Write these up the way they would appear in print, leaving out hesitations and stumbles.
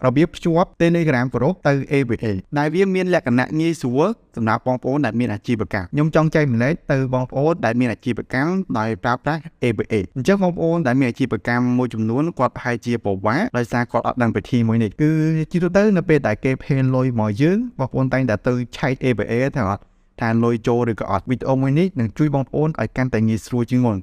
របៀបភ្ជាប់ Telegram Group ទៅ ABA ដែលវាមានលក្ខណៈងាយស្រួលសម្រាប់បងប្អូនដែលមានអាជីវកម្មខ្ញុំចង់ចែកម្លែកទៅបងប្អូនដែលមានអាជីវកម្មដោយប្រើប្រាស់ ABA អញ្ចឹងបងប្អូនដែលមានអាជីវកម្មមួយចំនួនគាត់ប្រហែលជាពិបាកដោយសារគាត់អត់ដឹងវិធីមួយនេះគឺជាទូទៅនៅពេលដែលគេផេនលុយមកយើងបងប្អូនតែងតែទៅឆែក ABA ថាអត់ថាលុយចូលឬក៏អត់វីដេអូមួយនេះនឹងជួយបងប្អូនឲ្យកាន់តែងាយស្រួលជាងមុន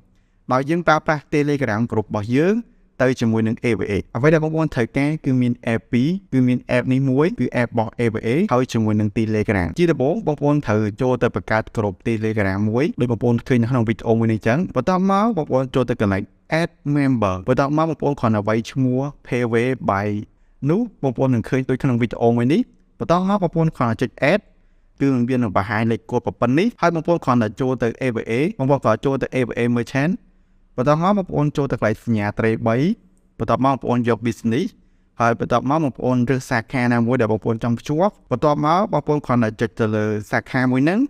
ដោយយើងប្រើប្រាស់ Telegram Group របស់យើងទៅជាមួយនឹង ABA អ្វីដែលបងប្អូនត្រូវការគឺមាន app 2គឺមាន app នេះមួយគឺ app របស់ ABA ហើយជាមួយនឹង Telegram ជាដំបូងបងប្អូនត្រូវចូលទៅបង្កើត group Telegram មួយដោយបងប្អូនឃើញនៅក្នុងវីដេអូមួយនេះអញ្ចឹងបន្ទាប់មកបងប្អូនចូលទៅកន្លែង add member បន្ទាប់មកបងប្អូនគ្រាន់តែវាយឈ្មោះ Payway by នោះបងប្អូននឹងឃើញដូចក្នុងវីដេអូមួយនេះបន្ទាប់មកបងប្អូនគ្រាន់តែចុច add គឺនឹងវានឹងបង្ហាញលេខកូដប៉ុណ្ណេះហើយបងប្អូនគ្រាន់តែចូលទៅ ABA បងប្អូនក៏ចូលទៅ ABA Merchant បន្ទាប់មកបងប្អូនចូលទៅកន្លែងសញ្ញាត្រី3បន្ទាប់មកបងប្អូនយក business ហើយបន្ទាប់មកបងប្អូនរើសសាខាណាមួយដែលបងប្អូនចង់ភ្ជាប់បន្ទាប់មកបងប្អូនគ្រាន់តែចុចទៅលើសាខាមួយហ្នឹង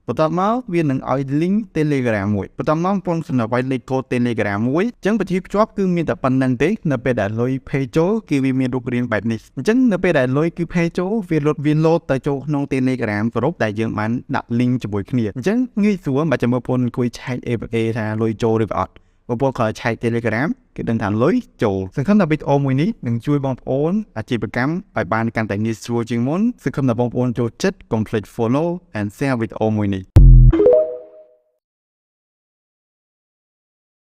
បន្ទាប់មកវានឹងឲ្យ link Telegram មួយបន្ទាប់មកបងប្អូនសម្រាប់ឲ្យលេខកូដ Telegram មួយអញ្ចឹងវិធីភ្ជាប់គឺមានតែប៉ុណ្្នឹងទេនៅពេលដែលលុយ pay ចូលគឺវាមានរូបរាងបែបនេះអញ្ចឹងនៅពេលដែលលុយគឺ pay ចូលវាload ទៅចូលក្នុង Telegram Group ដែលយើងបានដាក់ link ជាមួយគ្នាអញ្ចឹងងាយស្រួលបើចាំបងប្អូនអង្គុយឆែក ABA ថាលុយចូលឬក៏អត់បងប្អូនក៏ឆែក Telegram គេដឹងថាលុយចូលសង្ឃឹមថាវីដេអូមួយនេះនឹងជួយបងប្អូនអាជីវកម្មឲ្យបានកាន់តែងាយស្រួលជាងមុនសង្ឃឹមថាបងប្អូនចូលចិត្តកុំភ្លេច follow and share វីដេអូមួយនេះ